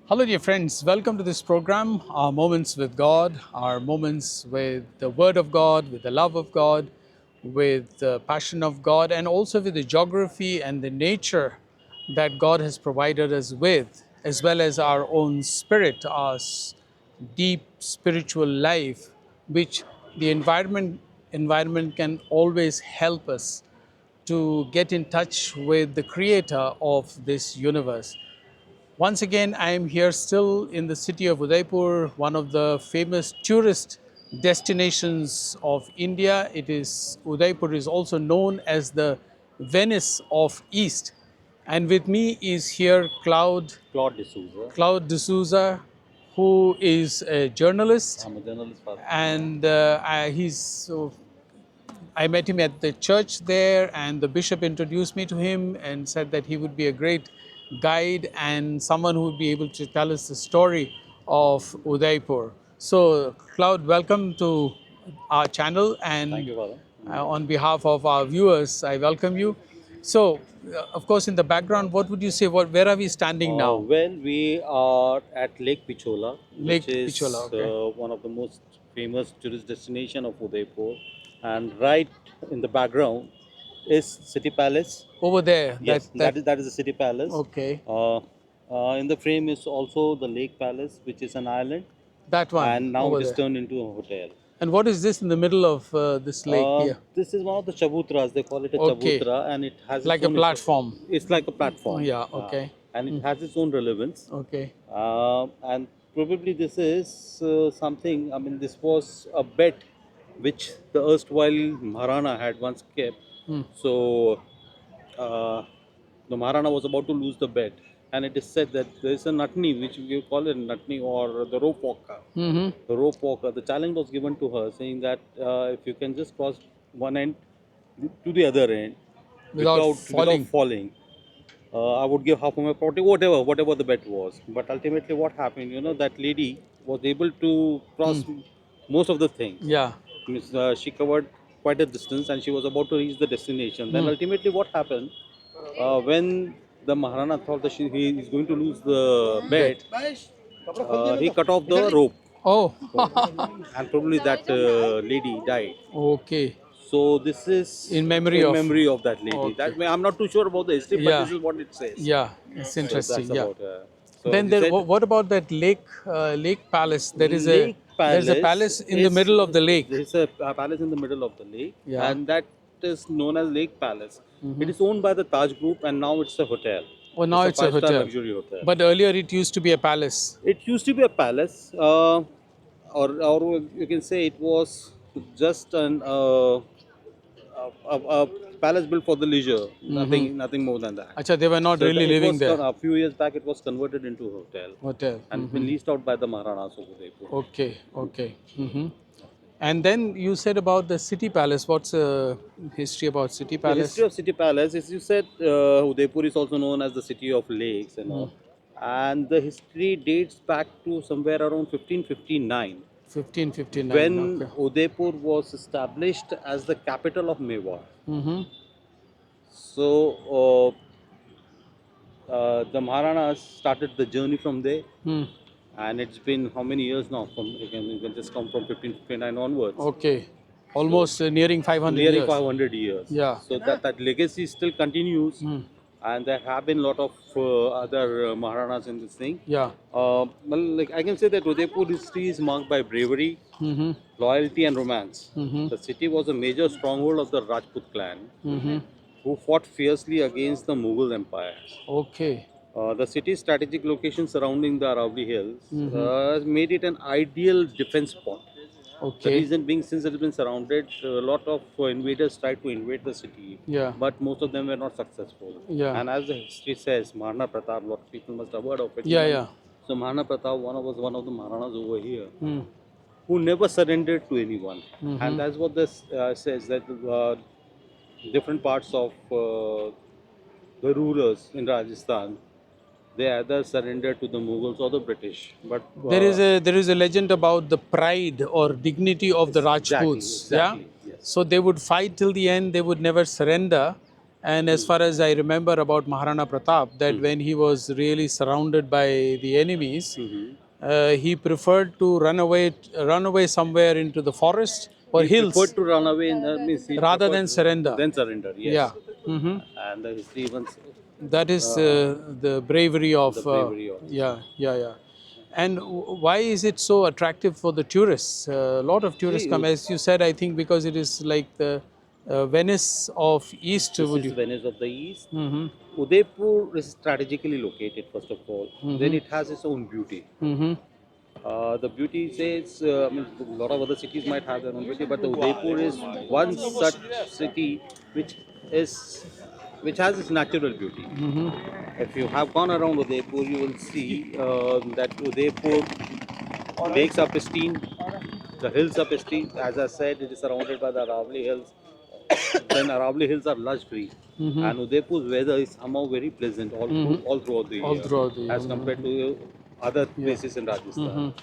Hello, dear friends. Welcome to this program, our moments with God, our moments with the Word of God, with the love of God, with the passion of God, and also with the geography and the nature that God has provided us with, as well as our own spirit, our deep spiritual life, which the environment can always help us to get in touch with the creator of this universe. Once again, I am here still in the city of Udaipur, one of the famous tourist destinations of India. Udaipur is also known as the Venice of East. And with me is here Claude D'Souza. Claude D'Souza, who is a journalist, I'm a journalist for and he's so I met him at the church there, and the bishop introduced me to him and said that he would be a great guide and someone who would be able to tell us the story of Udaipur. So, Cloud, welcome to our channel, Thank and you, Father. on behalf of our viewers, I welcome you. So, of course, in the background, what would you say? Where are we standing now? Well, we are at Lake Pichola, which Lake Pichola, is okay. one of the most famous tourist destination of Udaipur, and right in the background is City Palace. Over there, Yes, that is the City Palace. okay, Uh, in the frame is also the Lake Palace, which is an island, that one and now over it is there. turned into a hotel. And what is this in the middle of this lake here? This is one of the chabutras. They call it a Okay, chabutra, and it has its like a own. platform. It's like a Oh, platform, yeah, okay. and it has its own relevance. Okay. And probably this is something. I mean, this was a bet which the erstwhile Maharana had once kept. Hmm. So the Maharana was about to lose the bet, and it is said that there is a natni, which we call it natni or the rope walker. Mm-hmm. The rope walker. The challenge was given to her, saying that if you can just cross one end to the other end Without without falling. falling, I would give half of my property, whatever the bet was. But ultimately, what happened? You know, that lady was able to Hmm. cross most of the things. Yeah. Means, she covered quite a distance, and she was about to reach the destination. Then Hmm. ultimately, what happened? When the Maharana thought that he is going to lose the bet, Bet. he cut off the rope. Oh. So, and probably that lady died. Okay. So this is In memory in of. memory of that lady. Okay. That I'm not too sure about the history, but Yeah. this is what it says. Yeah. It's So that's interesting. Yeah. about her. So Then they there. said What about that lake palace? Lake There's a Palace palace in the middle of the lake. there's a palace in the middle of the lake, Yeah. and that is known as Lake Palace. It Mm-hmm. is owned by the Taj Group, and now it's a hotel. Well, now It's a it's a five-star hotel. luxury hotel. But earlier it used to be a palace. It used to be a palace, or you can say it was just a palace built for the leisure. Mm-hmm. Nothing more than that. Acha, they were not So really it living was there. a few years back. It was converted into a hotel, Hotel. and it's been Mm-hmm. leased out by the Maharanas of Udaipur. Okay, okay. Mm-hmm. And then you said about the city palace. What's history about city The history palace? of City Palace is, you said, Udaipur is also known as the city of lakes and Mm. all. And the history dates back to somewhere around 1559 1559. when Okay. Udaipur was established as the capital of Mewar. Mm-hmm. So the Maharanas started the journey from there, Hmm. and it's been how many years now? You can just come from 1559 onwards. Okay. So Almost nearing 500 nearing years. 500 years. Yeah. So that legacy still continues, Hmm. and there have been a lot of other Maharanas in this thing. Yeah. Well, like I can say that Udaipur history is marked by bravery, Mm-hmm. loyalty, and romance. Mm-hmm. The city was a major stronghold of the Rajput clan, Mm-hmm. who fought fiercely against the Mughal Empire. Okay. The city's strategic location surrounding the Aravalli Hills Mm-hmm. has made it an ideal defense point. The Okay. reason being, since it has been surrounded, a lot of invaders tried to invade the city, Yeah. but most of them were not successful. Yeah. And as the history says, Maharana Pratap, a lot of people must have heard of it. Yeah. Even. Yeah. So Maharana Pratap, was one of the Maharanas over here, Hmm. who never surrendered to anyone. And Mm-hmm. that's what this says, that different parts of the rulers in Rajasthan, they either surrendered to the Mughals or the British. But There is a legend about the pride or dignity of the exactly, Rajputs. Yeah. yes. So they would fight till the end. They would never surrender, And as far as I remember about Maharana Pratap, that when he was really surrounded by the enemies, he preferred to run away somewhere into the forest or He hills preferred to run away in the means he rather preferred than surrender. then surrender. Yes. Yeah. Hmm. And the history even That is the bravery of, the bravery of yeah. And why is it so attractive for the tourists? A lot of tourists see come, as you said, I think because it is like the Venice of East, this would is you? Venice of the East. Mm-hmm. Udaipur is strategically located first of all. Then Mm-hmm. it has its own beauty. Mm-hmm. The beauty says, I mean, a lot of other cities might have their own beauty, but the Udaipur is one such city which is which has its natural beauty. Mm-hmm. If you have gone around Udaipur, you will see that Udaipur lakes are pristine, the hills are pristine. As I said, it is surrounded by the Aravali Hills. Then Aravali Hills are lush green, Mm-hmm. and Udaipur's weather is somehow very pleasant all throughout the All year, throughout the year. as compared to other Yeah. places in Rajasthan.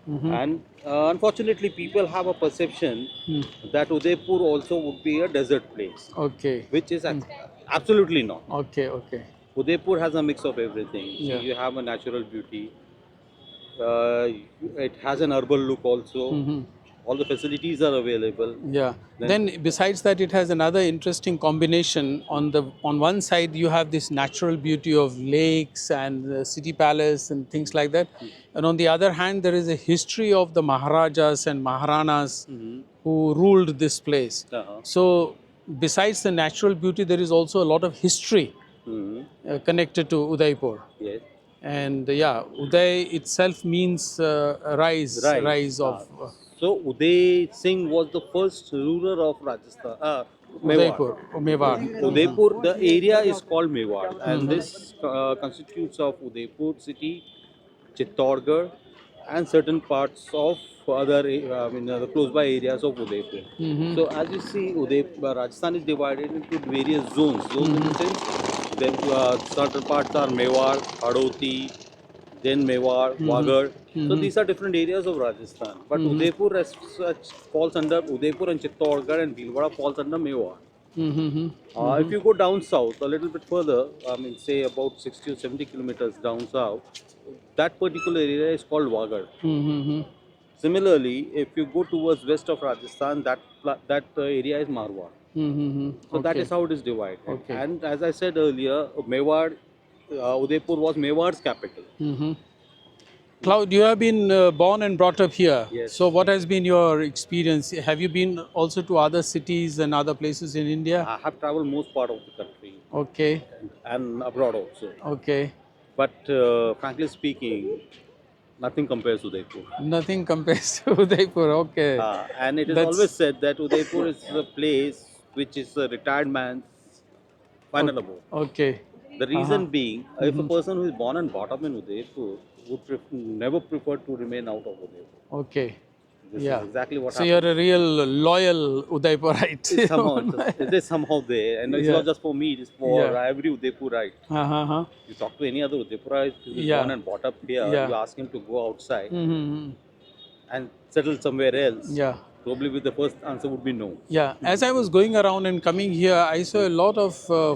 Mm-hmm. And unfortunately, people have a perception that Udaipur also would be a desert place, Okay. which is absolutely not. Okay. Okay. Udaipur has a mix of everything. See, Yeah. you have a natural beauty. Uh, it has an urban look also. Mm-hmm. All the facilities are available. Yeah. Then, Then besides that, it has another interesting combination. On one side, you have this natural beauty of lakes and the city palace and things like that, and on the other hand, there is a history of the Maharajas and Maharanas who ruled this place. uh-huh. So, besides the natural beauty, there is also a lot of history Mhm. connected to Udaipur. Yes. And yeah, Uday itself means Right. rise of So Uday Singh was the first ruler of Rajasthan, Mewar. Udaipur, Mewar. Udaipur, the area is called Mewar, and this constitutes of Udaipur city, Chittorgarh, and certain parts of other, I mean, the close by areas of Udaipur. So as you see, Udaipur, Rajasthan is divided into various zones. Zones in the sense, then certain parts are Mewar, Hadoti, then Mewar, Wagar. So these are different areas of Rajasthan. But Udaipur as such falls under Udaipur and Chittorgarh, and Bhilwara falls under Mewar. If you go down south a little bit further, I mean, say about 60 or 70 kilometers down south, that particular area is called Wagar. Similarly, if you go towards west of Rajasthan, that area is Marwar. So that Okay. is how it is divided. Okay. And as I said earlier, Mewar, Udaipur was Mewar's capital. Claude, you have been born and brought up here. Yes. So, what has been your experience? Have you been also to other cities and other places in India? I have traveled most part of the country Okay. and abroad also. Okay. But frankly speaking, nothing compares to Udaipur. Nothing compares to Udaipur. Okay. And it is That's always said that Udaipur is a place which is a retired man's final abode. okay. The reason being, if a person who is born and brought up in Udaipur would never prefer to remain out of Udaipur. Okay. This Yeah. is exactly what So, happens. you're a real loyal Udaipurite. It is somehow there, and it's Yeah. not just for me; it is for Yeah. every Udaipurite. Uh-huh. You talk to any other Udaipurite who is Yeah. born and brought up here, Yeah. you ask him to go outside Mm-hmm. and settle somewhere else. Yeah. Probably with the first answer would be no. Yeah, as I was going around and coming here, I saw a lot of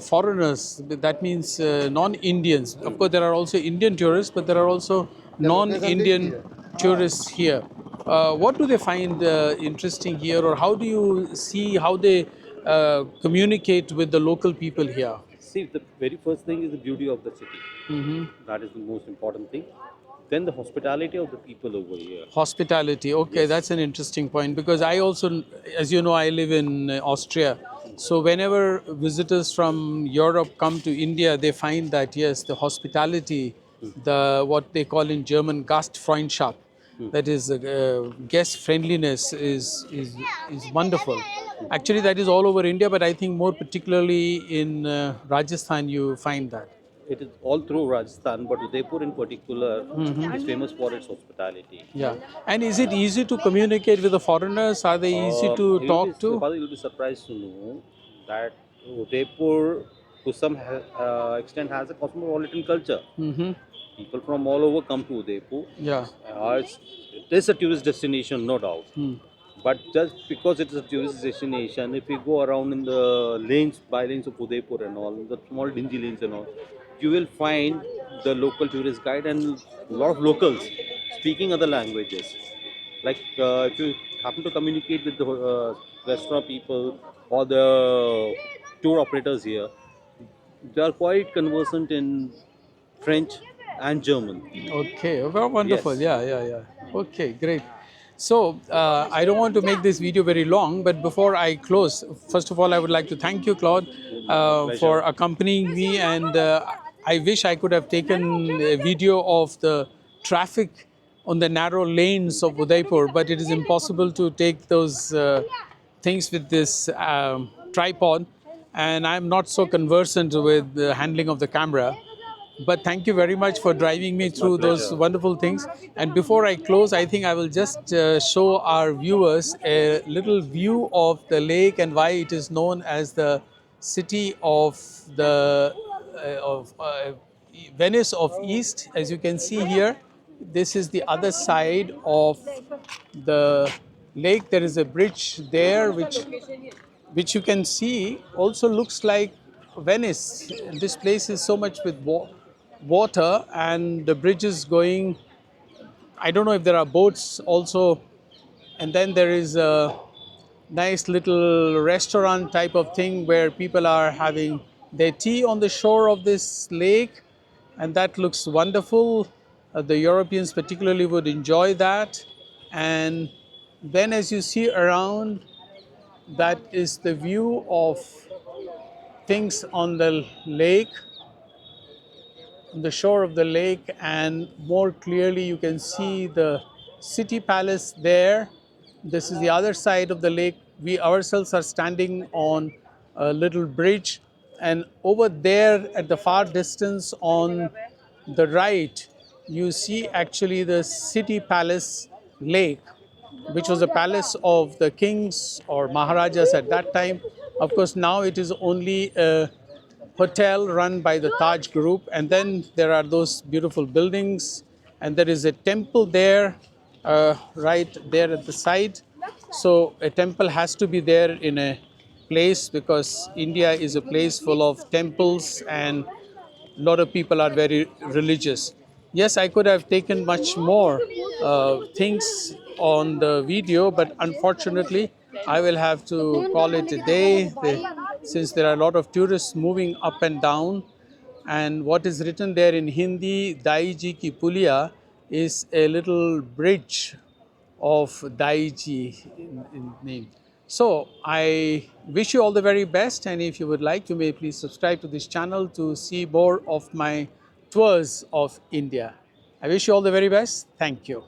foreigners. That means non-Indians. Of course, there are also Indian tourists, but there are also non-Indian tourists here. What do they find interesting here, or how do you see how they communicate with the local people here? See, the very first thing is the beauty of the city. That is the most important thing. Then the hospitality of the people over here. Hospitality. Okay, that's an interesting point because I also, as you know, I live in Austria. So whenever visitors from Europe come to India, they find that yes, the hospitality, the what they call in German Gastfreundschaft, that is guest friendliness is wonderful. Actually, that is all over India, but I think more particularly in Rajasthan you find that. It is all through Rajasthan, but Udaipur in particular is famous for its hospitality. Yeah. And is it easy to communicate with the foreigners? Are they easy to talk to? Father, you'll be surprised to know that Udaipur, to some extent, has a cosmopolitan culture. People from all over come to Udaipur. Yeah. It is a tourist destination, no doubt. But just because it is a tourist destination, if you go around in the lanes, by lanes of Udaipur and all, the small dingy lanes and all, you will find the local tourist guide and a lot of locals speaking other languages. Like if you happen to communicate with the restaurant people or the tour operators here, they are quite conversant in French and German. Okay, well, wonderful. Yes, Yeah, yeah, yeah. Okay, great. So, I don't want to make this video very long, but before I close, first of all, I would like to thank you, Claude, pleasure. for accompanying me. And I wish I could have taken a video of the traffic on the narrow lanes of Udaipur, but it is impossible to take those things with this tripod. And I'm not so conversant with the handling of the camera. But thank you very much for driving me It's my through those pleasure. wonderful things. And before I close, I think I will just show our viewers a little view of the lake and why it is known as the city of the of Venice of East. As you can see here, this is the other side of the lake. There is a bridge there, which you can see also looks like Venice. This place is so much with water, and the bridge is going. I don't know if there are boats also, and then there is a nice little restaurant type of thing where people are having their tea on the shore of this lake, and that looks wonderful. The Europeans particularly would enjoy that. And then, as you see around, that is the view of things on the lake, on the shore of the lake, and more clearly you can see the city palace there. This is the other side of the lake. We ourselves are standing on a little bridge, and over there at the far distance on the right, you see actually the city palace lake, which was a palace of the kings or maharajas at that time. Of course, now it is only a hotel run by the Taj Group, and then there are those beautiful buildings, and there is a temple there, right there at the side. So a temple has to be there in a place because India is a place full of temples, and a lot of people are very religious. Yes, I could have taken much more things on the video, but unfortunately, I will have to call it a day since there are a lot of tourists moving up and down. And what is written there in Hindi, Daiji ki Pulia, is a little bridge of Daiji in name. So I wish you all the very best, and if you would like, you may please subscribe to this channel to see more of my tours of India. I wish you all the very best. Thank you.